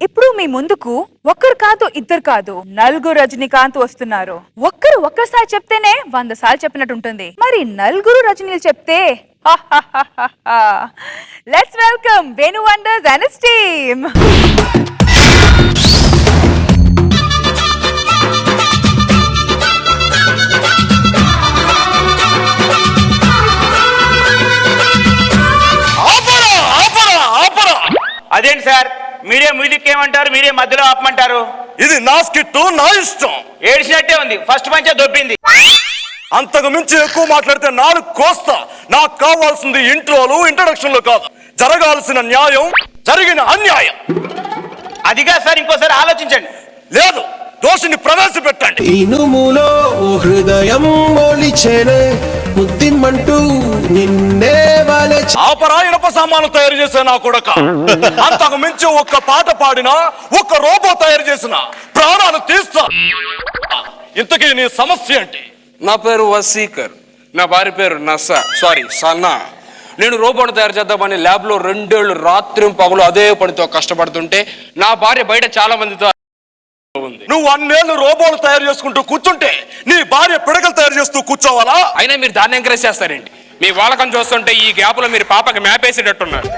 ఇప్పుడు మీ ముందుకు ఒక్కరు కాదు ఇద్దరు కాదు నలుగురు రజనీకాంత్ వస్తున్నారు. ఒక్కసారి చెప్తేనే 100 సార్లు చెప్పినట్టు ఉంటుంది. మరి నలుగురు రజనీలు చెప్తే let's welcome Venu wonders and his team. అదేంటి సార్, మీరే మ్యూజిక్ ఏమంటారు, మీరే మధ్యలో ఆపమంటారు? ఇది నా స్కిట్, నా ఇష్టం. ఏడిసినట్టే ఉంది, ఫస్ట్ పంచే దొబ్బింది. అంతకు మించి ఎక్కువ మాట్లాడితే నాలుగు కోస్తా. నాకు కావాల్సింది ఇంట్రోలు, ఇంట్రొడక్షన్లు కాదు, జరగాల్సిన న్యాయం, జరిగిన అన్యాయం. అదిగా సార్, ఇంకోసారి ఆలోచించండి. లేదు, దోషిని ప్రవేశపెట్టండి. ఇనుములో హృదయం మొలిచెనే ముద్దిమ్మంటూ నిన్నే వాలే. ఆపరా, ఇనప సామాను తయారు చేసే నా కొడక. అంతకు మించి ఒక్క పాట పాడినా, ఒక్క రోబో తయారు చేసిన ప్రాణాలు తీస్తా. ఇంతకీ నీ సమస్య ఏంటి? నా పేరు వసీకర్, నా భార్య పేరు సన్నా. నేను రోబోను తయారు చేద్దామని ల్యాబ్లో 2 ఏళ్ళు రాత్రి పగలు అదే పనితో కష్టపడుతుంటే నా భార్య బయట చాలా మందితో ఉంది. నువ్వు 1 ఏళ్ళు రోబోలు తయారు చేసుకుంటూ కూర్చుంటే నీ భార్య పిడకలు తయారు చేస్తూ కూర్చోవాలా? అయినా మీరు దాన్ని ఎంకరేజ్ చేస్తారేంటి? మీ వాళ్ళకం చూస్తుంటే ఈ గ్యాప్ లో మీరు పాపకి మ్యాప్ వేసేటట్టున్నారు.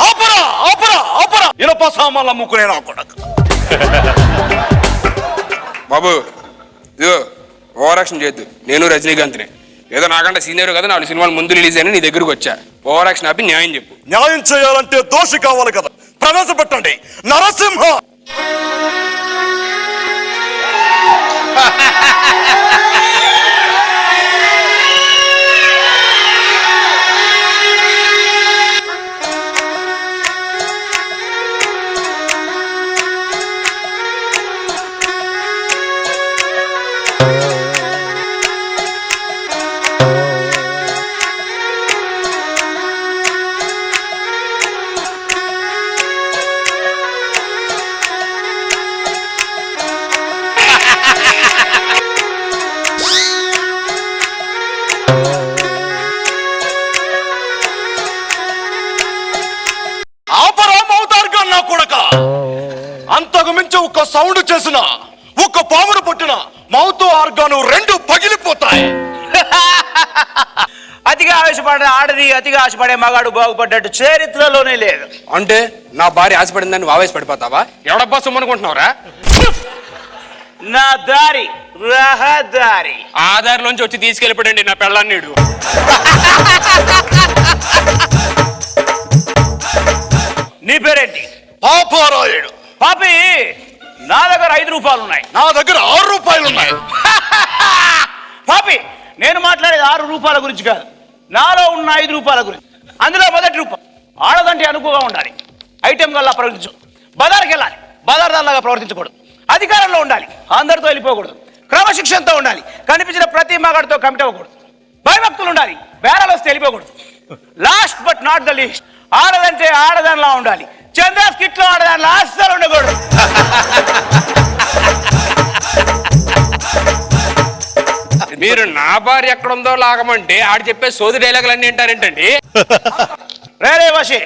ఆపరా ఆపరా ఆపరా, ఇనప సామాన్లు అమ్ముకునే నా కొడక. బాబు ఇదిగో ఓవర్ యాక్షన్ చేయొద్దు. నేను రజనీకాంత్ని, ఏదో నాకంటే సీనియర్ కదా, 4 సినిమాలు ముందు రిలీజ్ అయినా నీ దగ్గరకు వచ్చా. ఓవర్ యాక్షన్ ఆపి న్యాయం చెప్పు. న్యాయం చేయాలంటే దోషి కావాలి కదా, ప్రవేశపెట్టండి నరసింహ. అంతకు మించి ఒక్క సౌండ్ చేసిన, ఒక్క పామును పట్టిన మౌత్ ఆర్గాను 2 పగిలిపోతాయి. అతిగా ఆవేశపడే ఆడది, అతిగా ఆశపడే మగాడు బాగుపడ్డట్టు చరిత్రలోనే లేదు. అంటే నా భార్య ఆశపడిందని ఆవేశపడిపోతావా? ఎవడబ్బా సొమ్మనుకుంటున్నావురా? నా దారి రహదారి, ఆ దారిలోంచి వచ్చి తీసుకెళ్ళిపోయండి నా పెళ్ళాన్నీడు. నీ పేరేంటి? పాపారాయుడు. పాపి, నా దగ్గర 5 రూపాయలు ఉన్నాయి. నా దగ్గర 6 రూపాయలు ఉన్నాయి. పాపి, నేను మాట్లాడేది 6 రూపాయల గురించి కాదు, నాలో ఉన్న 5 రూపాయల గురించి. అందులో మొదటి రూపాయి, ఆడదంటే అనుకువగా ఉండాలి, ఐటెం గల్లా ప్రవర్తించు, బజార్కి వెళ్ళాలి, బజార్దార్లాగా ప్రవర్తించకూడదు, అధికారంలో ఉండాలి, అందరితో వెళ్ళిపోకూడదు, క్రమశిక్షణతో ఉండాలి, కనిపించిన ప్రతి మగాడితో కమిట్ అవ్వకూడదు, భయభక్తులు ఉండాలి, బేరాలు వస్తే వెళ్ళిపోకూడదు. Last but not the least, ఆడదంటే ఆడదానిలా ఉండాలి, చంద్ర స్కిట్ లో ఆడదానిలా అస్సలు ఉండకూడదు. మీరు నా భార్య ఎక్కడుందో లాగమంటే ఆడు చెప్పే సోది డైలాగులు అన్నీ ఏంటారేంటండి? రే వశి,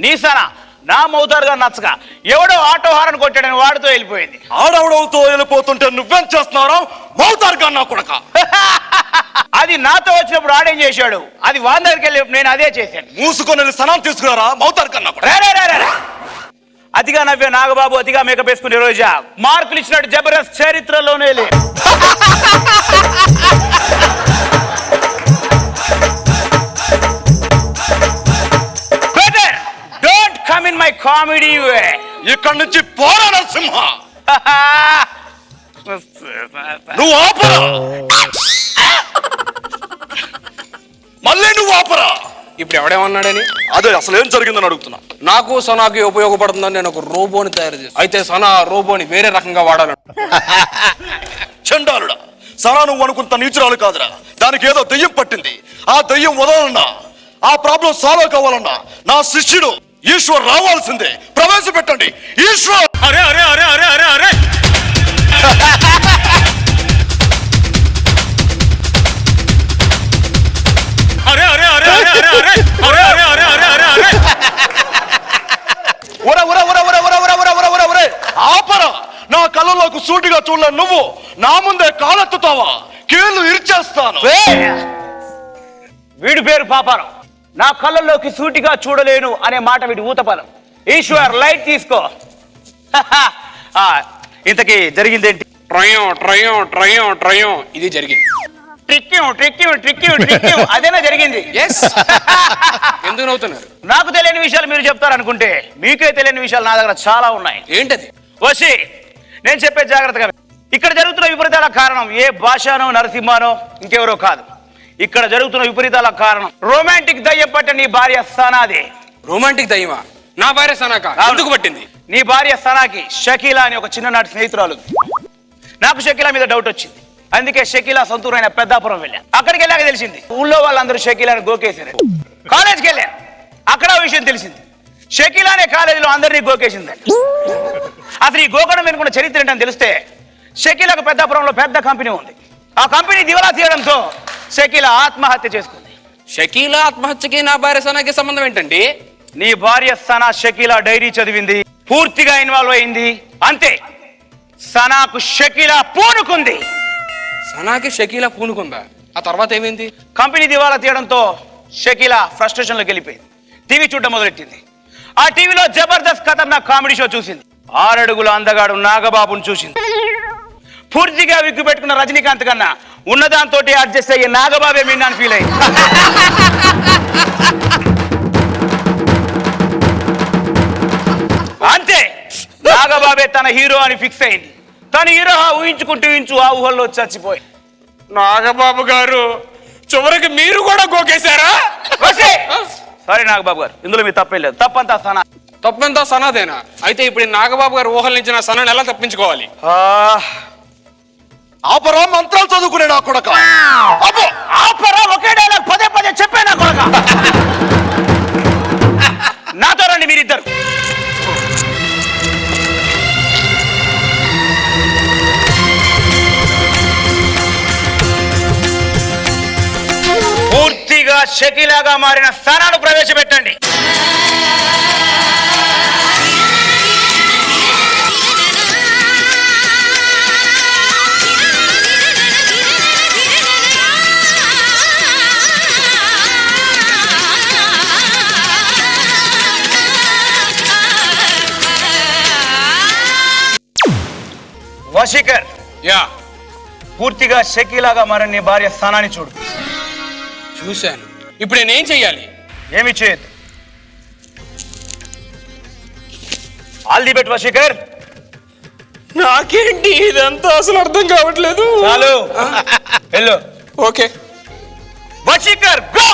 నీసానా నా మౌతారుగా నచ్చక ఎవడో ఆటో హారన్ కొట్టాడని వాడితో వెళ్ళిపోయింది. ఆడవడవుతో వెళ్ళిపోతుంటే నువ్వేం చేస్తున్నావు? మౌతారుగా నా కొడక. అది నాతో వచ్చినప్పుడు ఆడేం చేశాడు, అది వాన్ దగ్గరికి వెళ్ళి నేను అదే చేశాను. మూసుకొని వెళ్ళి సనం తీసుకురారా మౌతారు కన్నా. అతిగా నవ్వే నాగబాబు, అతిగా మేకప్ వేసుకునే రోజా మార్కులు ఇచ్చినట్టు జబర్దస్త్ చరిత్రలోనే లేదు. Don't come in my comedy way. ఇక్కడి నుంచి పోరా నరసింహ. నువ్వు ఆపరా, మళ్ళీ నువ్వు ఆపరా. ఇప్పుడు ఎవడేమన్నాడని? అదే అసలు ఏం జరిగిందని అడుగుతున్నా. నాకు సనాకి ఉపయోగపడుతుందని నేను ఒక రోబోని తయారు చేసి, అయితే సనా రోబోని వేరే రకంగా వాడాలను. చండాలుడా, సనా నువ్వు అనుకుంటా నీచురాలు కాదురా, దానికి ఏదో దెయ్యం పట్టింది. ఆ దెయ్యం వదలన్నా, ఆ ప్రాబ్లం సాల్వ్ కావాలన్నా నా శిష్యుడు ఈశ్వర్ రావాల్సిందే. ప్రవేశపెట్టండి ఈశ్వర్. అరే అరే అరే అరే అరే అరే ఆపరా! నా కళ్ళలోకి సూటిగా చూడలే నువ్వు నా ముందే కాలెత్తుతావా? కీళ్లు ఇరిచేస్తాను. వీడి పేరు పాపారం. నా కళ్ళల్లోకి సూటిగా చూడలేను అనే మాట వీడి ఊతపదం. ఈశ్వర్ లైట్ తీసుకో. ఇంతకీ జరిగిందేంటి? ట్రయం ట్రయం ట్రయం ట్రయం ఇది జరిగింది. అదేనా జరిగింది? ఎందుకు నవ్వుతున్నారు? నాకు తెలియని విషయాలు మీరు చెప్తారనుకుంటే మీకే తెలియని విషయాలు నా దగ్గర చాలా ఉన్నాయి. ఏంటది? వసి, నేను చెప్పే జాగ్రత్తగా. ఇక్కడ జరుగుతున్న విపరీతాల కారణం ఏ భాషనో నరసింహానో ఇంకెవరో కాదు. ఇక్కడ జరుగుతున్న విపరీతాల కారణం రొమాంటిక్ దయ్యం పట్టిన నీ భార్య సనాది. రొమాంటిక్ దయ్యమా? నా భార్య సనాక ఎందుకు పట్టింది? నీ భార్య సనాకి షకీలా అని ఒక చిన్ననాటి స్నేహితురాలు. నాకు షకీలా మీద డౌట్ వచ్చింది. అందుకే షకీలా సొంతూరైన పెద్దాపురం వెళ్ళాను. అక్కడికి వెళ్ళాక తెలిసింది ఊళ్ళో వాళ్ళందరూ షకీలాని గోకేశారు. కాలేజ్కి వెళ్ళాను. అక్కడ విషయం తెలిసింది షకీలా అనే కాలేజీలో అందరినీ గోకేసిందండి. అసలు ఈ గోకడం వెనుకున్న చరిత్ర ఏంటని తెలిస్తే షకీలాకు పెద్దాపురంలో పెద్ద కంపెనీ ఉంది. ఆ కంపెనీ దివాలా తీయడంతో షకీలా ఆత్మహత్య చేసుకుంది. షకీలా ఆత్మహత్యకి నా భార్య సనాకి సంబంధం ఏంటండి? నీ భార్య సనా షకీలా డైరీ చదివింది, పూర్తిగా ఇన్వాల్వ్ అయింది. అంతే, సనాకు షకీలా పూనుకుంది. సనాకి షకీలా పూనుకుందా? ఆ తర్వాత ఏమైంది? కంపెనీ దివాలా తీయడంతో షకీలా ఫ్రస్ట్రేషన్ లోకి వెళ్ళిపోయింది. టీవీ చూడడం మొదలెట్టింది. ఆ టీవీలో జబర్దస్త్ ఖతర్నాక్ కామెడీ షో చూసింది. 6 అడుగుల అందగాడు నాగబాబును చూసింది. పూర్తిగా విగ్గు పెట్టుకున్న రజనీకాంత్ కన్నా ఉన్నదాంతో అడ్జస్ట్ అయ్యే నాగబాబే మిన్నాను ఫీల్ అయ్యి. అంతే, నాగబాబే తన హీరో అని ఫిక్స్ అయింది. తన హీరో ఊహించుకుంటూ ఆ ఊహల్లో చచ్చిపోయి. నాగబాబు గారు చివరికి మీరు కూడా గోకేశారా? సారీ నాగబాబు గారు, ఇందులో మీ తప్పేం లేదు. తప్పంతా సనా. తప్పంతా సనాదేనా? అయితే ఇప్పుడు ఈ నాగబాబు గారు ఊహల నుంచి నా సనాన్ని ఎలా తప్పించుకోవాలి? ఆపరా! మంత్రాలు చదువుకునే నా కొడక. ఆపరా! ఒకే డైలాగ్ పదే పదే చెప్పే నా కొడక. నాతో రండి మీరిద్దరు. పూర్తిగా షకీలాగా మారిన సనాను ప్రవేశపెట్టండి. వశీకర్, యా, పూర్తిగా షకీలాగా మారిన నీ భార్య సనాని చూడు. చూశాను. ఇప్పుడు నేనేం చెయ్యాలి? ఏమి చేయొద్దు. All the best Vashikar. నాకేంటి ఇదంతా అసలు అర్థం కావట్లేదు. చాలు, వెళ్ళు. Okay వశీకర్, go.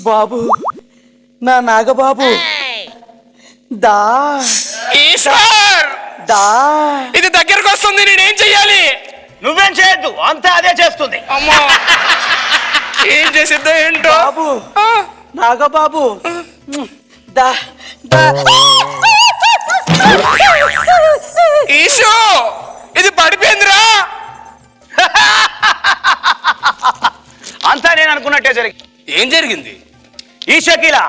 బాబు, నా నాగబాబు, దా ఈశ్వర్, దా ఇది దగ్గరకు వస్తుంది. నేనేం చెయ్యాలి? నువ్వేం చేయొద్దు, అంతా అదే చేస్తుంది. అమ్మా, ఏం చేసిద్దో ఏంటో. బాబు, నాగబాబు, దా దా. ఈశో, ఇది పడిపోయిందిరా. అంతా నేను అనుకున్నట్టే జరిగింది. ఏం జరిగింది? ఈ షకీలా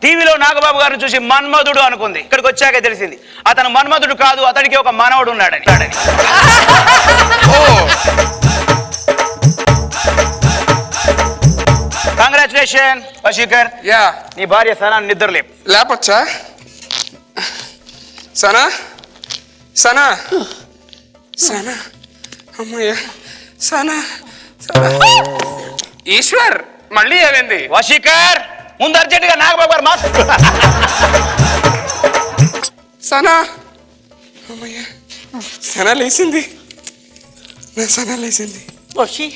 టీవీలో నాగబాబు గారిని చూసి మన్మధుడు అనుకుంది. ఇక్కడికి వచ్చాక తెలిసింది అతను మన్మధుడు కాదు, అతడికి ఒక మనవడు ఉన్నాడని. కంగ్రాచులేషన్ వశీకర్. యా, నీ భార్య సనాన్ని నిద్రలేపు. లేపొచ్చా? సనా, సనా, సనా, అమ్మయ్య, సనా, సనా. ఈశ్వర్, మళ్ళీ ఏమైంది? వశీకర్, ముందు అర్జెంటుగా నాగబాబు గారు మాత్రం. సనా, అమ్మయ్య, సనా లేచింది. నా సనా లేచింది. వషి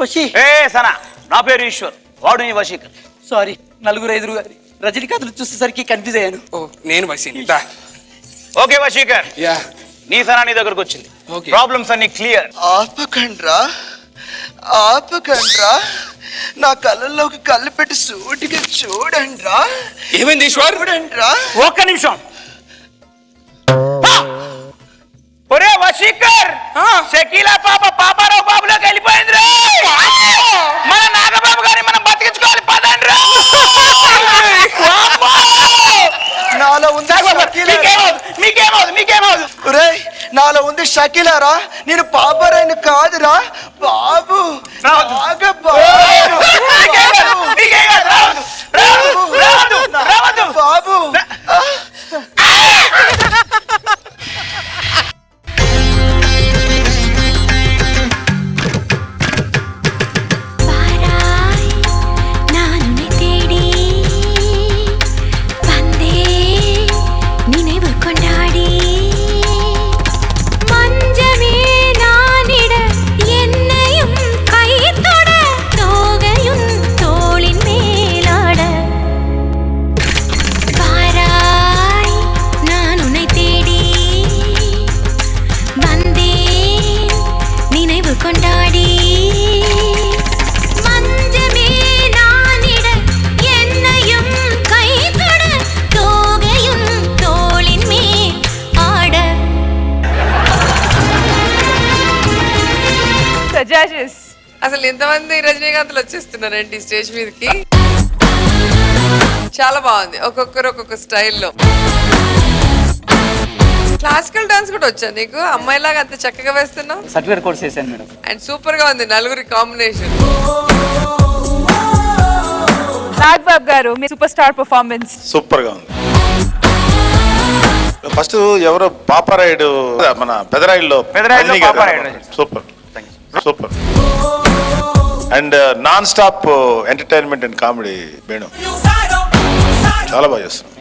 వషి. ఏ సనా, నా పేరు ఈశ్వర్, వాడు నీ వశీకర్. సారీ, 4-5 గారి రజనీకాంత్లు చూసేసరికి కన్ఫ్యూజ్ అయ్యాను. ఓ, నేను వసింది. ఓకే వశీకర్, యా, నీ సనా నీ దగ్గరకు వచ్చింది. Okay. ప్రాబ్లమ్స్ అన్ని క్లియర్. ఆపకండ్రా ఆపకండ్రా, నా కళ్ళల్లోకి కళ్ళు పెట్టి సూటిగా చూడండిరా. ఏమైంది ఈశ్వర్? చూడండిరా. ఒక్క నిమిషం. ఒరే వశీకర్, షకీలా పాప పాపారావు బాబులోకి వెళ్ళిపోయింది రే. మన నాగబాబు గారిని మనం బతికించుకోవాలి, పదండి రా. నాలో ఉంది మీకేమవుదు? ఒరేయ్, నాలో ఉంది షకీలారా, నేను పాపరాయిని కాదురా బాబు. బాబు జడ్జెస్, అసలు ఎంతమంది రజనీకాంత్లు వచ్చేస్తున్నారండి స్టేజ్ మీదకి. చాలా బాగుంది, ఒక్కొక్కరు ఒక్కొక్క స్టైల్లో. క్లాసికల్ డాన్స్ కూడా వచ్చా నీకు? అమ్మాయిలాగా అంత చక్కగా వేస్తున్నావు. సర్టిఫికేట్ కోర్స్ చేశాను మేడం. అండ్ సూపర్ గా ఉంది నలుగురి కాంబినేషన్. నాగబాబు గారు, మీ సూపర్ స్టార్ పర్ఫార్మెన్స్. సూపర్ గా ఉంది. ఫస్ట్ ఎవరో పాపారాయుడు, మన పెదరాయుడులో super super. And non stop entertainment and comedy Venu చాలా బాగా చేస్తున్నాం.